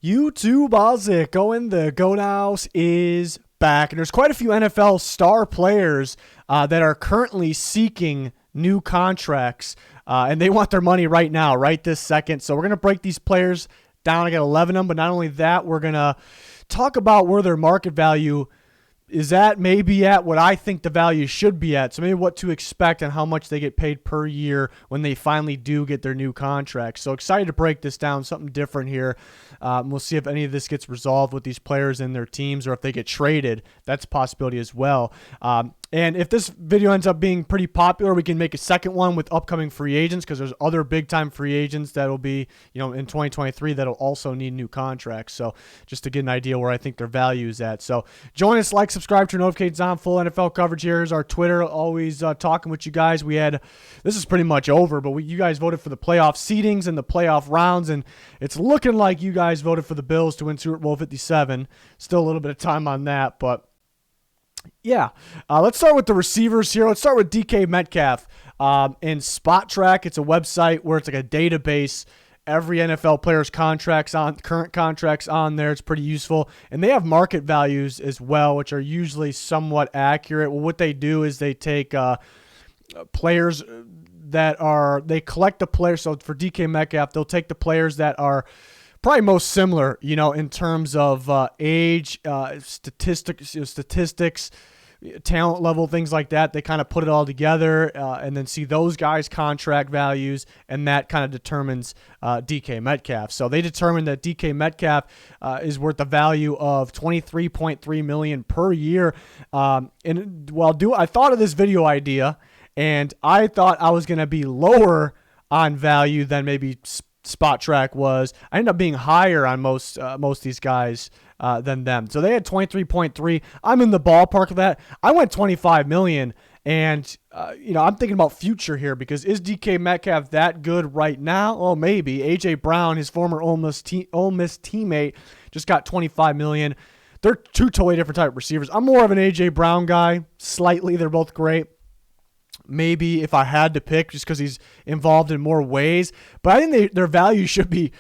YouTube, how's it going? The Goat House is back, and there's quite a few NFL star players that are currently seeking new contracts, and they want their money right now, right this second. So we're going to break these players down. I got 11 of them, but not only that, we're going to talk about where their market value is at, maybe at what I think the value should be at. So maybe what to expect and how much they get paid per year when they finally do get their new contracts. So excited to break this down, something different here. We'll see if any of this gets resolved with these players and their teams, or if they get traded. That's a possibility as well. And if this video ends up being pretty popular, we can make a second one with upcoming free agents, because there's other big-time free agents that will be, in 2023 that'll also need new contracts. So just to get an idea where I think their value is at. So join us, like, subscribe, turn notifications on. Full NFL coverage here. Here's our Twitter. Always talking with you guys. This is pretty much over, but you guys voted for the playoff seedings and the playoff rounds, and it's looking like you guys voted for the Bills to win Super Bowl 57. Still a little bit of time on that, but yeah, let's start with the receivers here. Let's start with DK Metcalf. In Spot Track, it's a website where it's like a database. Every NFL player's current contracts on there. It's pretty useful. And they have market values as well, which are usually somewhat accurate. Well, what they do is they take players they collect the players. So for DK Metcalf, they'll take the players that are probably most similar, in terms of age, statistics, talent level, things like that. They kind of put it all together and then see those guys' contract values, and that kind of determines DK Metcalf. So they determined that DK Metcalf is worth a value of $23.3 million per year. I thought of this video idea, and I thought I was going to be lower on value than maybe Spot Track was. I ended up being higher on most of these guys than them. So they had 23.3. I'm in the ballpark of that. I went 25 million, and I'm thinking about future here, because is DK Metcalf that good right now? Oh, maybe. AJ Brown, his former Ole Miss teammate, just got 25 million. They're two totally different type of receivers. I'm more of an AJ Brown guy, slightly. They're both great. Maybe if I had to pick, just because he's involved in more ways. But I think their value should be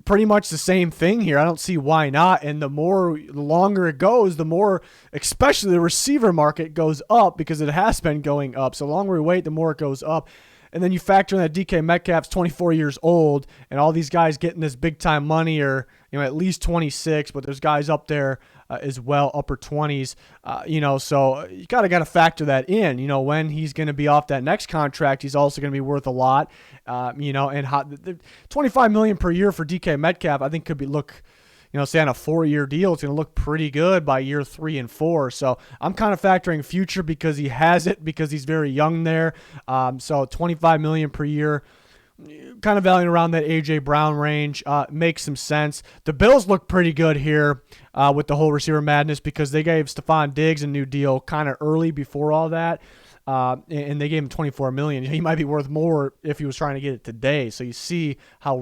pretty much the same thing here. I don't see why not. And the longer it goes, the more, especially the receiver market, goes up, because it has been going up. So the longer we wait, the more it goes up. And then you factor in that DK Metcalf's 24 years old, and all these guys getting this big-time money are, at least 26, but there's guys up there as well, upper 20s. So you got to factor that in. When he's going to be off that next contract, he's also going to be worth a lot. And $25 million per year for DK Metcalf, I think could look, say on a 4-year deal, it's going to look pretty good by year 3 and 4. So I'm kind of factoring future because he has it, because he's very young there. So $25 million per year, kind of valuing around that AJ Brown range, makes some sense. The Bills look pretty good here with the whole receiver madness, because they gave Stephon Diggs a new deal kind of early before all that. And they gave him $24 million. He might be worth more if he was trying to get it today. So you see how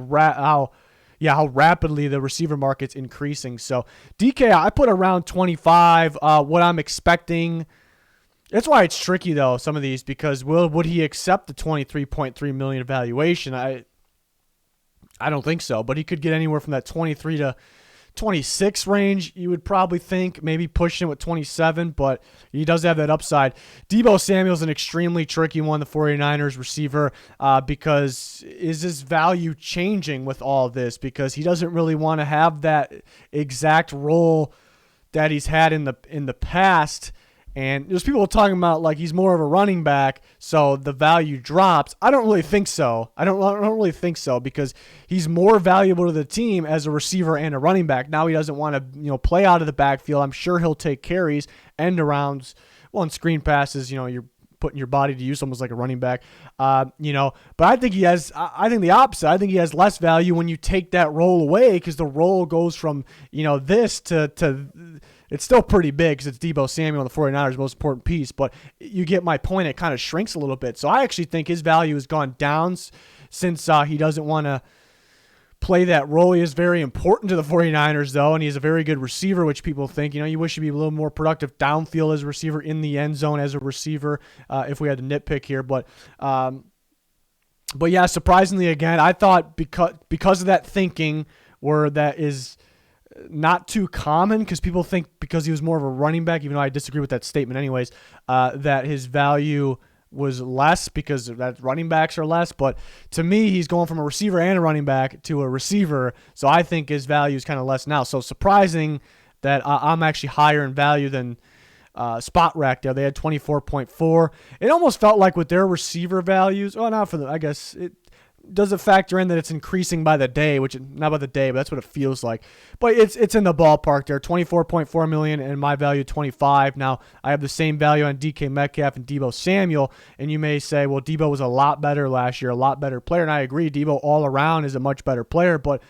rapidly the receiver market's increasing. So DK, I put around 25. What I'm expecting. That's why it's tricky, though, some of these, because would he accept the $23.3 million evaluation? I don't think so, but he could get anywhere from that 23 to 26 range, you would probably think, maybe pushing it with 27, but he does have that upside. DEEBO Samuel's an extremely tricky one, the 49ers receiver, because is his value changing with all this? Because he doesn't really want to have that exact role that he's had in the past. And there's people talking about like he's more of a running back, so the value drops. I don't really think so. I don't really think so, because he's more valuable to the team as a receiver and a running back. Now he doesn't want to play out of the backfield. I'm sure he'll take carries, end arounds, and screen passes. You're putting your body to use almost like a running back. But I think he has. I think the opposite. I think he has less value when you take that role away, because the role goes from this to it's still pretty big, because it's DEEBO Samuel and the 49ers' most important piece. But you get my point. It kind of shrinks a little bit. So I actually think his value has gone down since he doesn't want to play that role. He is very important to the 49ers, though, and he's a very good receiver, which people think, you wish he'd be a little more productive downfield as a receiver, in the end zone as a receiver, if we had to nitpick here. But yeah, surprisingly, again, I thought because of that thinking, where that is not too common because people think because he was more of a running back, even though I disagree with that statement anyways, that his value was less because that running backs are less. But to me, he's going from a receiver and a running back to a receiver. So I think his value is kind of less now. So surprising that I'm actually higher in value than Spot Rack there. They had 24.4. It almost felt like with their receiver values, not for the, I guess it does it factor in that it's increasing by the day, which not by the day, but that's what it feels like. But it's in the ballpark there. 24.4 million and my value 25. Now I have the same value on DK Metcalf and DEEBO Samuel, and you may say, well, DEEBO was a lot better last year, a lot better player, and I agree. DEEBO all around is a much better player, but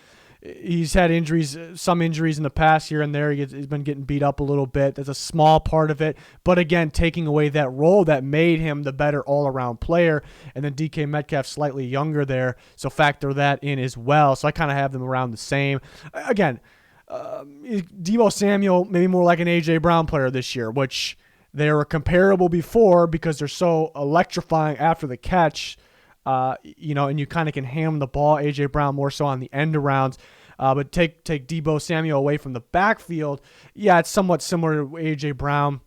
he's had injuries, some injuries in the past here and there. He's been getting beat up a little bit. That's a small part of it. But again, taking away that role that made him the better all-around player. And then DK Metcalf slightly younger there, so factor that in as well. So I kind of have them around the same. Again, DEEBO Samuel maybe more like an A.J. Brown player this year, which they were comparable before because they're so electrifying after the catch. And you kind of can ham the ball. A.J. Brown more so on the end arounds. But take DEEBO Samuel away from the backfield. Yeah, it's somewhat similar to A.J. Brown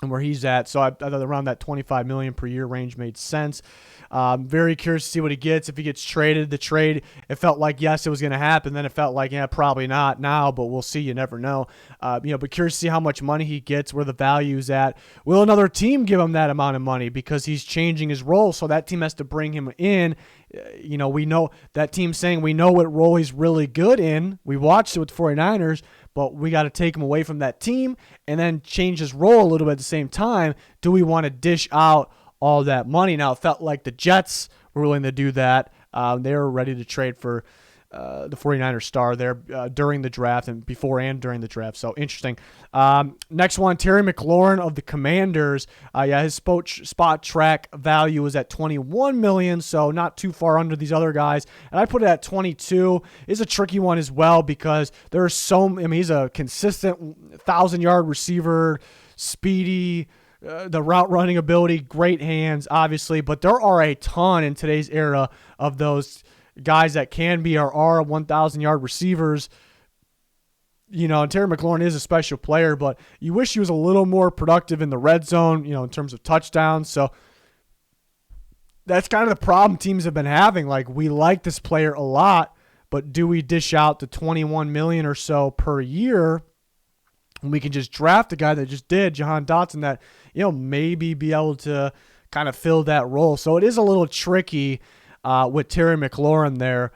and where he's at. So I thought around that $25 million per year range made sense. Very curious to see what he gets. If he gets traded, the trade, it felt like, yes, it was going to happen. Then it felt like, yeah, probably not now, but we'll see. You never know. But curious to see how much money he gets, where the value's at. Will another team give him that amount of money because he's changing his role? So that team has to bring him in. We know that team saying we know what role he's really good in. We watched it with the 49ers, but we got to take him away from that team and then change his role a little bit at the same time. Do we want to dish out all that money? Now, it felt like the Jets were willing to do that. They were ready to trade for the 49ers star there during the draft and before and during the draft. So interesting. Next one, Terry McLaurin of the Commanders. His spot track value is at $21 million, so not too far under these other guys. And I put it at 22. It's a tricky one as well because there's he's a consistent 1,000-yard receiver, speedy, the route running ability, great hands, obviously, but there are a ton in today's era of those guys that can be or are 1,000-yard receivers. And Terry McLaurin is a special player, but you wish he was a little more productive in the red zone, in terms of touchdowns. So that's kind of the problem teams have been having. Like, we like this player a lot, but do we dish out the $21 million or so per year? And we can just draft a guy that just did, Jahan Dotson, that, maybe be able to kind of fill that role. So it is a little tricky with Terry McLaurin there.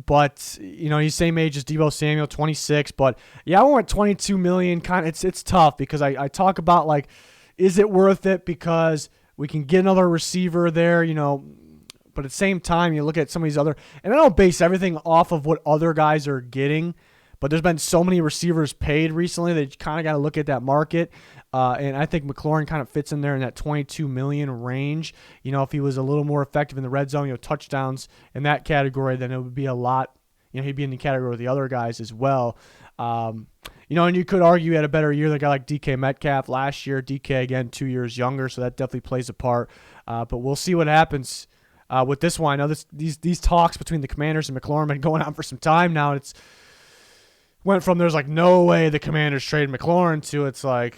But, he's same age as DEEBO Samuel, 26. But, yeah, I went $22 million. It's tough because I talk about, like, is it worth it because we can get another receiver there, But at the same time, you look at some of these other – and I don't base everything off of what other guys are getting. But there's been so many receivers paid recently that you kind of got to look at that market. And I think McLaurin kind of fits in there in that $22 million range. If he was a little more effective in the red zone, touchdowns in that category, then it would be a lot. He'd be in the category with the other guys as well. And you could argue he had a better year than a guy like DK Metcalf last year. DK, again, 2 years younger, so that definitely plays a part. But we'll see what happens with this one. I know these talks between the Commanders and McLaurin have been going on for some time now, and it's went from there's like no way the Commanders trade McLaurin to it's like,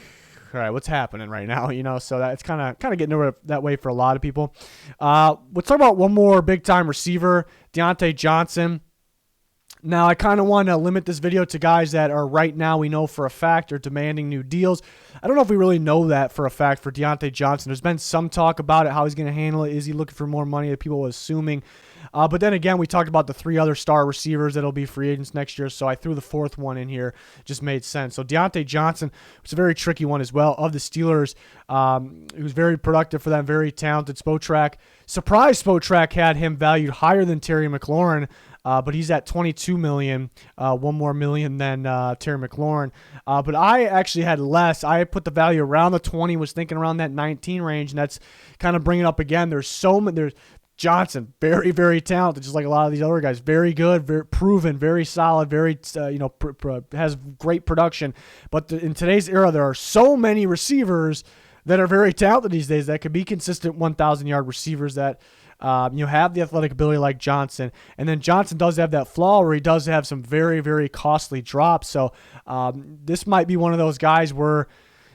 all right, what's happening right now? So that's kind of getting over that way for a lot of people. Let's talk about one more big-time receiver, Diontae Johnson. Now, I kind of want to limit this video to guys that are right now we know for a fact are demanding new deals. I don't know if we really know that for a fact for Diontae Johnson. There's been some talk about it, how he's going to handle it. Is he looking for more money that people were assuming? But then again, we talked about the three other star receivers that'll be free agents next year, so I threw the fourth one in here. Just made sense. So Diontae Johnson was a very tricky one as well. Of the Steelers, he was very productive for them, very talented. Spotrac had him valued higher than Terry McLaurin, but he's at $22 million, one more million than Terry McLaurin. But I actually had less. I put the value around the 20, was thinking around that 19 range, and that's kind of bringing up again. There's Johnson, very, very talented, just like a lot of these other guys. Very good, very proven, very solid, very has great production. But in today's era, there are so many receivers that are very talented these days that could be consistent 1,000-yard receivers that have the athletic ability like Johnson. And then Johnson does have that flaw where he does have some very, very costly drops. So this might be one of those guys where,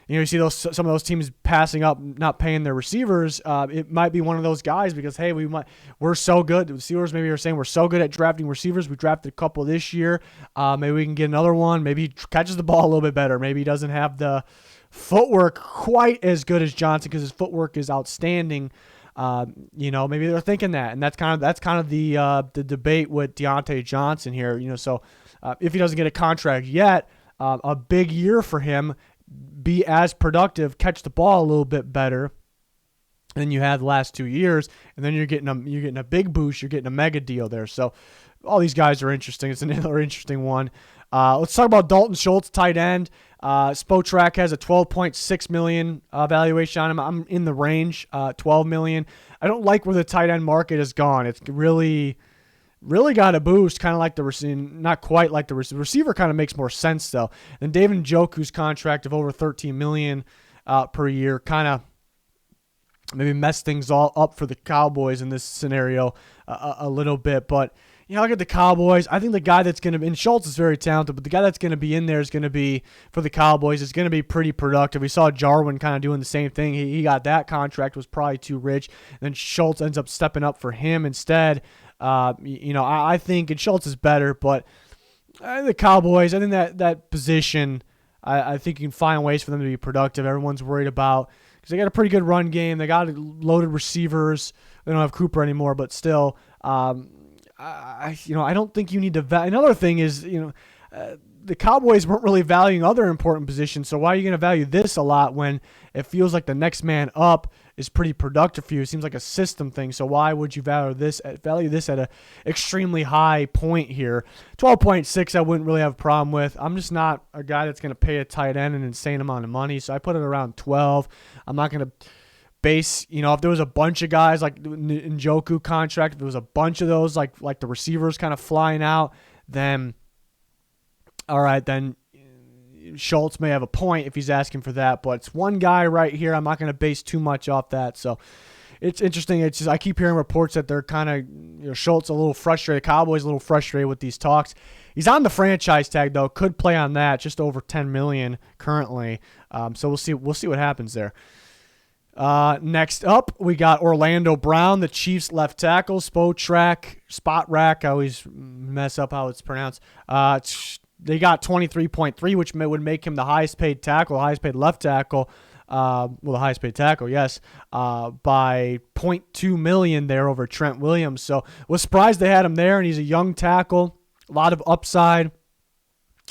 you see some of those teams passing up, not paying their receivers. It might be one of those guys because, hey, we're so good. The Steelers maybe are saying we're so good at drafting receivers. We drafted a couple this year. Maybe we can get another one. Maybe he catches the ball a little bit better. Maybe he doesn't have the footwork quite as good as Johnson because his footwork is outstanding. Maybe they're thinking that, and that's kind of the debate with DeOntay Johnson here. So if he doesn't get a contract yet, a big year for him. Be as productive, catch the ball a little bit better than you had the last 2 years, and then you're getting a big boost. You're getting a mega deal there. So all these guys are interesting. It's another interesting one. Let's talk about Dalton Schultz, tight end. SpoTrack has a $12.6 million valuation on him. I'm in the range, $12 million. I don't like where the tight end market has gone. It's really got a boost, kind of like the receiver, not quite like the receiver. Receiver kind of makes more sense though. And David Njoku's contract of over $13 million per year kind of maybe messed things all up for the Cowboys in this scenario a little bit. But look at the Cowboys. I think the guy that's going to be, and Schultz is very talented, but the guy that's going to be in there is going to be, for the Cowboys, is going to be pretty productive. We saw Jarwin kind of doing the same thing. He got that contract, was probably too rich. And then Schultz ends up stepping up for him instead. I think, and Schultz is better, but the Cowboys, I think that position, I think you can find ways for them to be productive. Everyone's worried about, because they got a pretty good run game. They got loaded receivers. They don't have Cooper anymore, but still, I don't think you need to. Another thing is, the Cowboys weren't really valuing other important positions. So why are you going to value this a lot when it feels like the next man up is pretty productive for you? It seems like a system thing. So why would you value this at an extremely high point here? 12.6, I wouldn't really have a problem with. I'm just not a guy that's going to pay a tight end an insane amount of money. So I put it around 12. I'm not going to base, if there was a bunch of guys like Njoku contract, if there was a bunch of those like the receivers kind of flying out, then all right, then Schultz may have a point if he's asking for that, but it's one guy right here. I'm not going to base too much off that. So it's interesting. It's just, I keep hearing reports that they're kind of, Schultz a little frustrated, Cowboys a little frustrated with these talks. He's on the franchise tag though, could play on that, just over $10 million currently. So we'll see what happens there. Next up, we got Orlando Brown, the Chiefs left tackle. Spot Rack. I always mess up how it's pronounced. They got 23.3, which would make him the highest paid left tackle. The highest paid tackle, yes, by $0.2 million there over Trent Williams. So was surprised they had him there, and he's a young tackle, a lot of upside.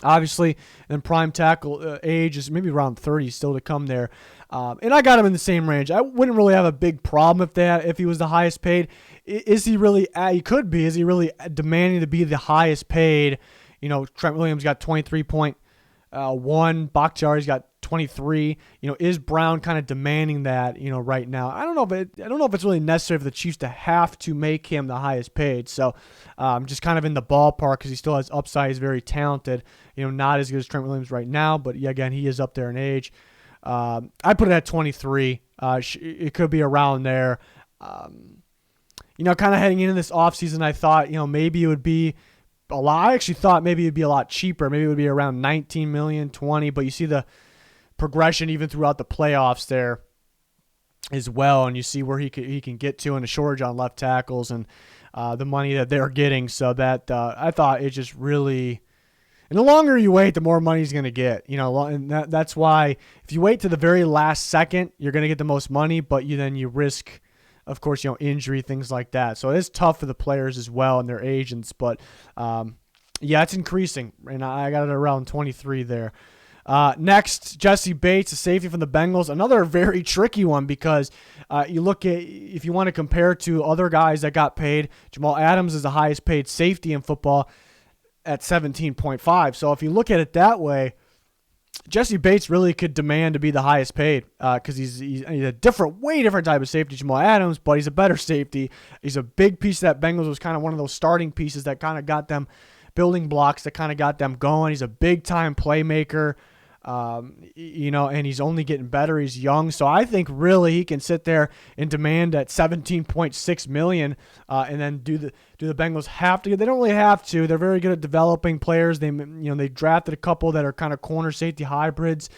Obviously, and prime tackle age is maybe around 30 still to come there. And I got him in the same range. I wouldn't really have a big problem if he was the highest paid. Is he really? He could be. Is he really demanding to be the highest paid? Trent Williams got 23.1. Bakhtiari's got 23. Is Brown kind of demanding that? Right now, I don't know if it's really necessary for the Chiefs to have to make him the highest paid. So, just kind of in the ballpark because he still has upside. He's very talented. Not as good as Trent Williams right now, but yeah, again, he is up there in age. I put it at 23. It could be around there. Kind of heading into this offseason, I thought, maybe it would be a lot. I actually thought maybe it'd be a lot cheaper. Maybe it would be around 19 million, 20, but you see the progression even throughout the playoffs there as well, and you see where he can get to, and the shortage on left tackles and the money that they're getting. So that I thought it just really, and the longer you wait, the more money he's going to get. And that's why if you wait to the very last second, you're going to get the most money, but you risk, of course, injury, things like that. So it is tough for the players as well and their agents. But, it's increasing. And I got it around 23 there. Next, Jessie Bates, a safety from the Bengals. Another very tricky one because you look at, if you want to compare to other guys that got paid, Jamal Adams is the highest paid safety in football at 17.5. So if you look at it that way, Jessie Bates really could demand to be the highest paid because he's a way different type of safety, Jamal Adams, but he's a better safety. He's a big piece of that Bengals, was kind of one of those starting pieces that kind of got them building blocks that kind of got them going. He's a big-time playmaker. And he's only getting better. He's young, so I think really he can sit there and demand at $17.6 million, and then do the Bengals have to? They don't really have to. They're very good at developing players. They drafted a couple that are kind of corner safety hybrids,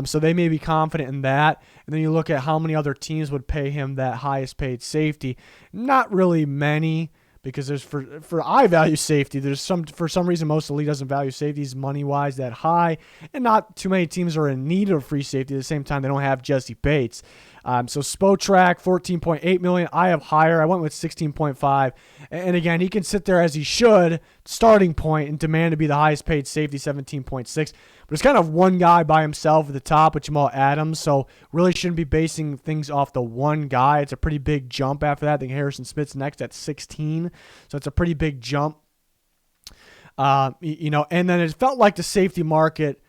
so they may be confident in that. And then you look at how many other teams would pay him that highest paid safety. Not really many. Because there's for I value safety. For some reason most of the league doesn't value safeties money wise that high, and not too many teams are in need of free safety. At the same time, they don't have Jessie Bates. So Spotrac $14.8 million. I have higher. I went with 16.5. And again, he can sit there as he should, starting point, and demand to be the highest paid safety, 17.6. But it's kind of one guy by himself at the top with Jamal Adams. So really shouldn't be basing things off the one guy. It's a pretty big jump after that. I think Harrison Smith's next at 16. So it's a pretty big jump. And then it felt like the safety market,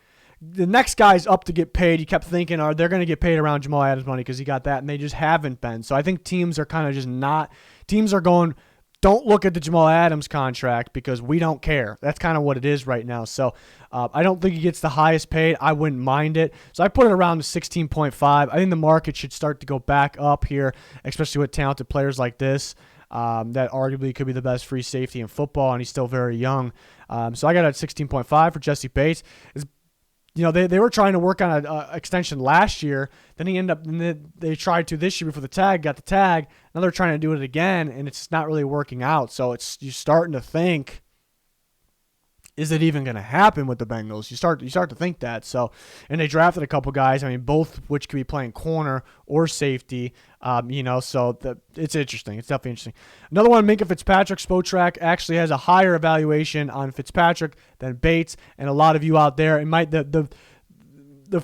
the next guy's up to get paid. You kept thinking, they're going to get paid around Jamal Adams' money because he got that, and they just haven't been. So I think teams are kind of just not. Teams are going, don't look at the Jamal Adams contract because we don't care. That's kind of what it is right now. So I don't think he gets the highest paid. I wouldn't mind it. So I put it around to 16.5. I think the market should start to go back up here, especially with talented players like this. That arguably could be the best free safety in football, and he's still very young. So I got it at 16.5 for Jessie Bates. They were trying to work on an extension last year. Then they tried to this year before the tag, got the tag. Now they're trying to do it again, and it's not really working out. So you're starting to think, is it even going to happen with the Bengals? You start to think that. So, and they drafted a couple guys. I mean, both which could be playing corner or safety. So it's interesting. It's definitely interesting. Another one, MINKAH Fitzpatrick. Spotrac actually has a higher evaluation on Fitzpatrick than Bates, and a lot of you out there, the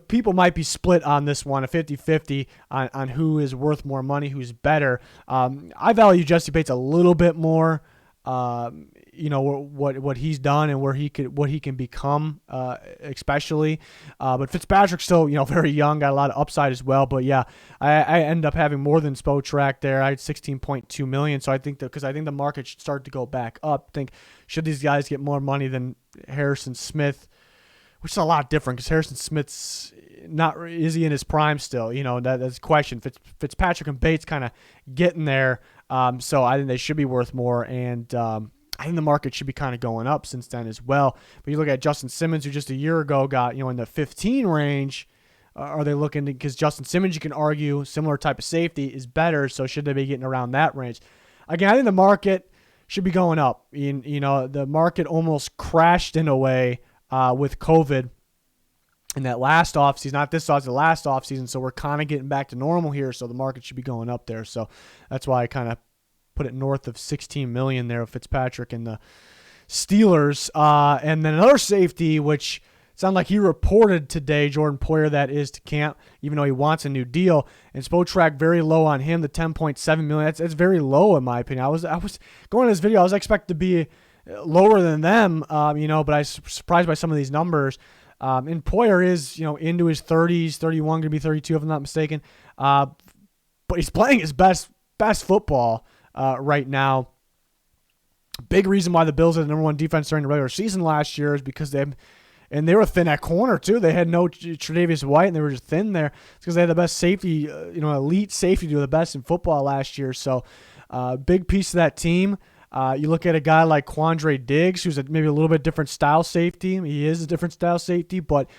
people might be split on this one, a 50-50 on who is worth more money, who's better. I value Jessie Bates a little bit more. What he's done and what he can become, especially. But Fitzpatrick's still, very young, got a lot of upside as well. But yeah, I end up having more than Spotrac there. I had 16.2 million. So I think because I think the market should start to go back up. Should these guys get more money than Harrison Smith, which is a lot different because Harrison Smith's is he in his prime still? That's a question. Fitzpatrick and Bates kind of getting there. So I think they should be worth more, and I think the market should be kind of going up since then as well. But you look at Justin Simmons, who just a year ago got in the 15 range. Are they looking to, because Justin Simmons, you can argue similar type of safety is better, so should they be getting around that range? Again, I think the market should be going up. The market almost crashed in a way with COVID in that last offseason, not this offseason, the last offseason. So we're kind of getting back to normal here. So the market should be going up there. So that's why I kind of put it north of 16 million there of Fitzpatrick and the Steelers. And then another safety, which sounded like he reported today, Jordan Poyer, that is, to camp, even though he wants a new deal. And Spotrac very low on him, the 10.7 million. That's very low in my opinion. I was going to this video, I was expecting to be lower than them, but I was surprised by some of these numbers. And Poyer is, into his 30s, 31, going to be 32 if I'm not mistaken. But he's playing his best football right now. Big reason why the Bills are the number one defense during the regular season last year is because they were thin at corner too. They had no Tre'Davious White, and they were just thin there. It's because they had the best safety, elite safety, do the best in football last year. So, big piece of that team. You look at a guy like Quandre Diggs, who's maybe a little bit different style safety. He is a different style safety, but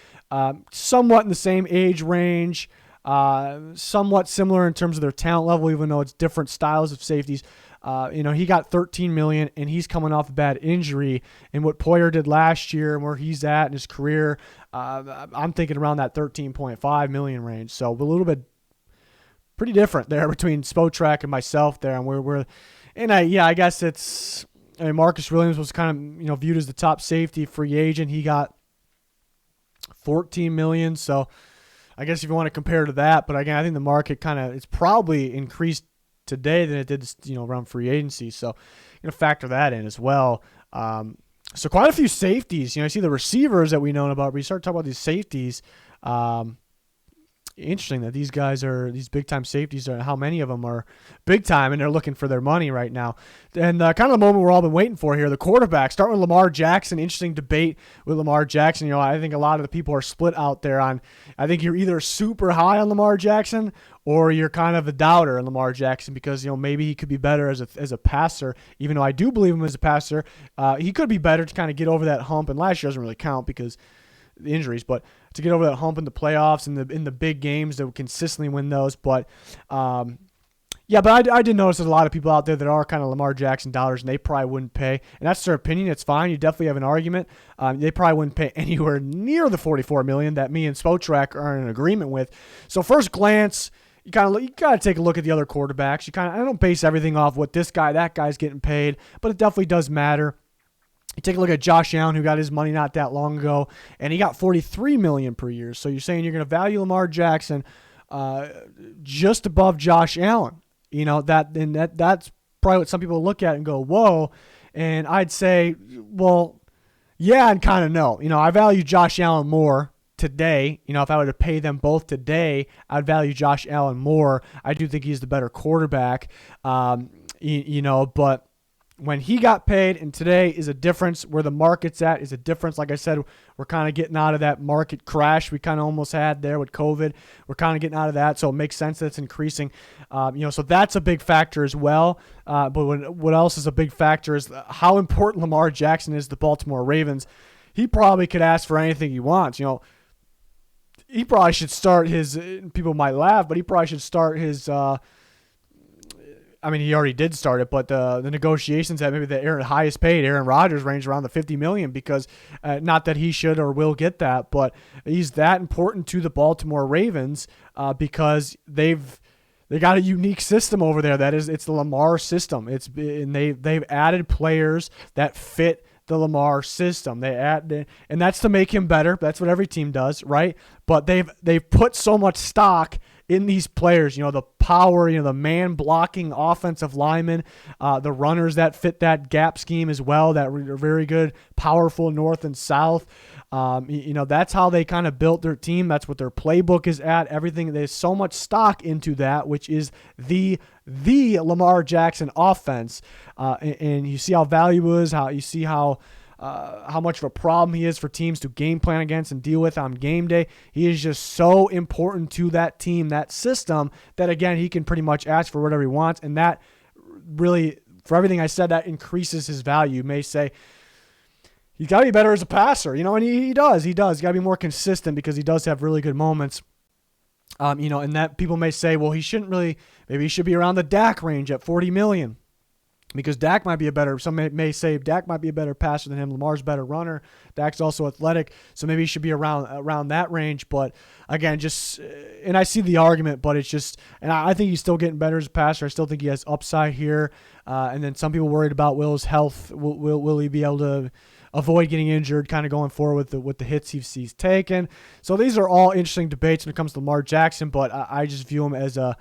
somewhat in the same age range, somewhat similar in terms of their talent level, even though it's different styles of safeties. He got $13 million, and he's coming off a bad injury. And what Poyer did last year and where he's at in his career, I'm thinking around that $13.5 million range. So a little bit pretty different there between Spotrac and myself there, and we're. And I guess it's. Marcus Williams was kind of viewed as the top safety free agent. He got $14 million. So I guess if you want to compare to that, but again, I think the market it's probably increased today than it did around free agency. So factor that in as well. So quite a few safeties. I see the receivers that we know about, but you start talking about these safeties. interesting that these guys are these big time safeties. How many of them are big time and they're looking for their money right now? And kind of the moment we're all been waiting for here, the quarterback. Start with Lamar Jackson. Interesting debate with Lamar Jackson. I think a lot of the people are split out there on. I think you're either super high on Lamar Jackson or you're kind of a doubter on Lamar Jackson because maybe he could be better as a passer. Even though I do believe him as a passer, he could be better to kind of get over that hump. And last year doesn't really count because the injuries, but to get over that hump in the playoffs and in the big games that would consistently win those. But but I did notice there's a lot of people out there that are kind of Lamar Jackson doubters, and they probably wouldn't pay. And that's their opinion. It's fine. You definitely have an argument. They probably wouldn't pay anywhere near the $44 million that me and Spotrac are in agreement with. So first glance, you got to take a look at the other quarterbacks. I don't base everything off what this guy, that guy's getting paid, but it definitely does matter. You take a look at Josh Allen, who got his money not that long ago, and he got $43 million per year. So you're saying you're going to value Lamar Jackson just above Josh Allen. That's probably what some people look at and go, whoa. And I'd say, well, yeah, and kind of no. I value Josh Allen more today. If I were to pay them both today, I'd value Josh Allen more. I do think he's the better quarterback, but when he got paid and today is a difference. Where the market's at is a difference. Like I said, we're kind of getting out of that market crash we kind of almost had there with COVID. We're kind of getting out of that, so it makes sense that it's increasing. So that's a big factor as well. But what else is a big factor is how important Lamar Jackson is to the Baltimore Ravens. He probably could ask for anything he wants. He probably should start his. People might laugh, but he probably should start his. He already did start it, but the negotiations at maybe the highest paid Aaron Rodgers range around the $50 million because not that he should or will get that, but he's that important to the Baltimore Ravens because they got a unique system over there. It's the Lamar system. They've added players that fit the Lamar system. And that's to make him better. That's what every team does, right? But they've put so much stock in these players, the power, the man blocking offensive linemen, the runners that fit that gap scheme as well, that are very good, powerful north and south. That's how they kind of built their team. That's what their playbook is at. Everything, there's so much stock into that, which is the Lamar Jackson offense. And you see how valuable it is, how you see how much of a problem he is for teams to game plan against and deal with on game day. He is just so important to that team, that system, that again, he can pretty much ask for whatever he wants. And that really, for everything I said, that increases his value. You may say, he's got to be better as a passer, and he does. He's got to be more consistent because he does have really good moments. And that people may say, well, maybe he should be around the Dak range at $40 million. Because Dak might be some may say Dak might be a better passer than him. Lamar's a better runner. Dak's also athletic, so maybe he should be around that range. But again, and I see the argument, but it's just, and I think he's still getting better as a passer. I still think he has upside here. And then some people worried about Will's health. Will he be able to avoid getting injured, kind of going forward with the hits he's taken? So these are all interesting debates when it comes to Lamar Jackson. But I just view him as a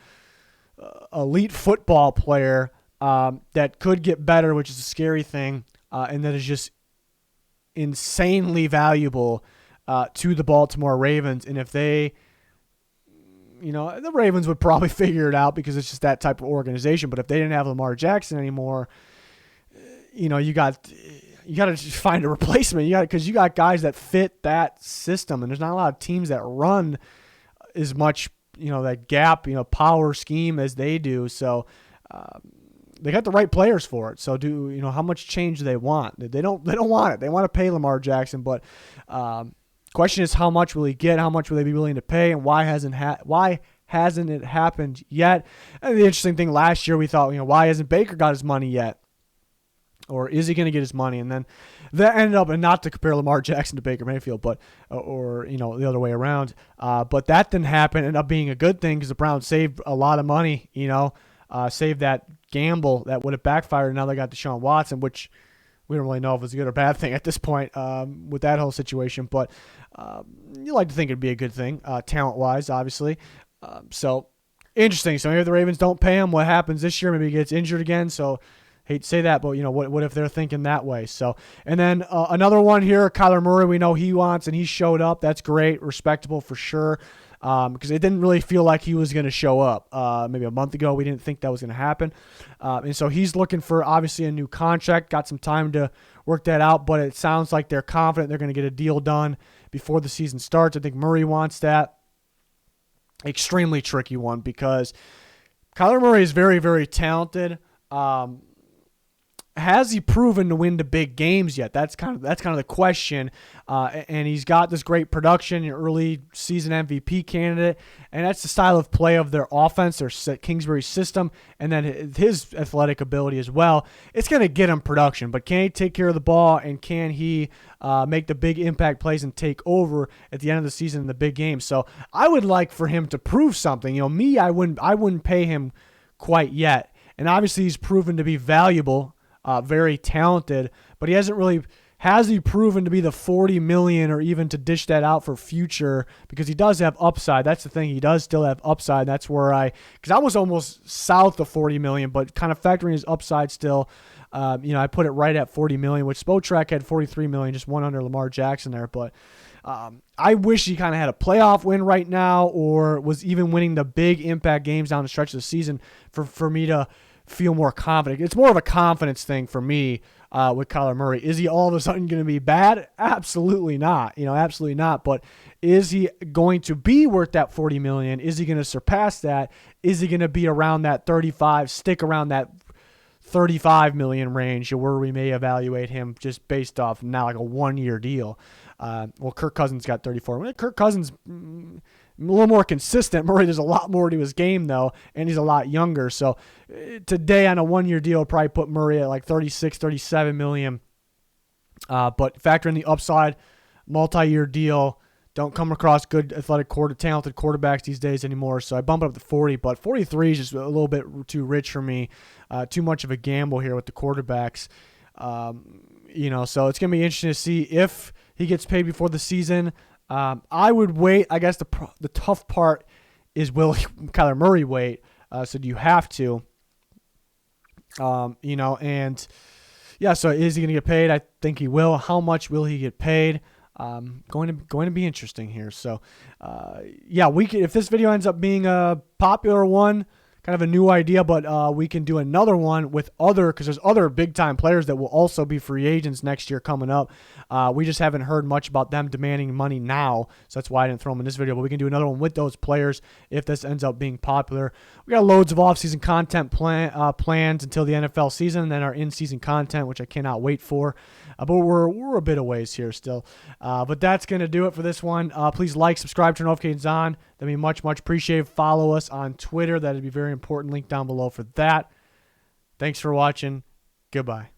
elite football player. That could get better, which is a scary thing, and that is just insanely valuable to the Baltimore Ravens. And if they, the Ravens would probably figure it out because it's just that type of organization. But if they didn't have Lamar Jackson anymore, you got to find a replacement. Because you got guys that fit that system, and there's not a lot of teams that run as much, that gap, power scheme as they do. So. They got the right players for it. So how much change do they want? They don't want it. They want to pay Lamar Jackson, but question is how much will he get? How much will they be willing to pay? And why hasn't it happened yet? And the interesting thing last year we thought, why hasn't Baker got his money yet? Or is he going to get his money? And then that ended up, and not to compare Lamar Jackson to Baker Mayfield, but the other way around. But that didn't happen. Ended up being a good thing because the Browns saved a lot of money. Saved that gamble that would have backfired. Now they got Deshaun Watson, which we don't really know if it's a good or bad thing at this point with that whole situation. But you like to think it'd be a good thing, talent-wise, obviously. So interesting. So maybe the Ravens don't pay him. What happens this year? Maybe he gets injured again. So hate to say that, but what if they're thinking that way? So, and then another one here, Kyler Murray. We know he wants, and he showed up. That's great, respectable for sure. because it didn't really feel like he was going to show up. Maybe a month ago, we didn't think that was going to happen. And so he's looking for, obviously, a new contract. Got some time to work that out, but it sounds like they're confident they're going to get a deal done before the season starts. I think Murray wants that. Extremely tricky one because Kyler Murray is very, very talented. Has he proven to win the big games yet? That's kind of the question. And he's got this great production, an early season MVP candidate, and that's the style of play of their offense, their Kingsbury system, and then his athletic ability as well. It's going to get him production, but can he take care of the ball, and can he make the big impact plays and take over at the end of the season in the big games? So I would like for him to prove something. I wouldn't pay him quite yet, and obviously he's proven to be valuable. Very talented, but has he proven to be the $40 million or even to dish that out for future? Because he does have upside. That's the thing. He does still have upside. That's where because I was almost south of $40 million, but kind of factoring his upside still. I put it right at $40 million, which Spotrac had $43 million, just one under Lamar Jackson there. But I wish he kind of had a playoff win right now, or was even winning the big impact games down the stretch of the season for me to feel more confident. It's more of a confidence thing for me with Kyler Murray. Is he all of a sudden going to be bad? Absolutely not. Absolutely not. But is he going to be worth that $40 million? Is he going to surpass that? Is he going to be around that 35, stick around that $35 million range, where we may evaluate him just based off now like a 1-year deal? Well, Kirk Cousins got 34. Kirk Cousins a little more consistent. Murray, there's a lot more to his game, though, and he's a lot younger. So today on a 1-year deal, probably put Murray at like 36, 37 million. But factor in the upside, multi-year deal. Don't come across good athletic, talented quarterbacks these days anymore. So I bump it up to 40, but 43 is just a little bit too rich for me. Too much of a gamble here with the quarterbacks. So it's going to be interesting to see if he gets paid before the season. I would wait. I guess the tough part is, will Kyler Murray wait? So do you have to? So is he going to get paid? I think he will. How much will he get paid? Going to be interesting here. So, if this video ends up being a popular one, kind of a new idea, but we can do another one with because there's other big-time players that will also be free agents next year coming up. We just haven't heard much about them demanding money now, so that's why I didn't throw them in this video, but we can do another one with those players if this ends up being popular. We got loads of off-season content planned until the NFL season, and then our in-season content, which I cannot wait for, but we're a bit of ways here still. But that's going to do it for this one. Please like, subscribe, turn notifications on. That'd be much, much appreciated. Follow us on Twitter. That'd be very important. Link down below for that. Thanks for watching. Goodbye.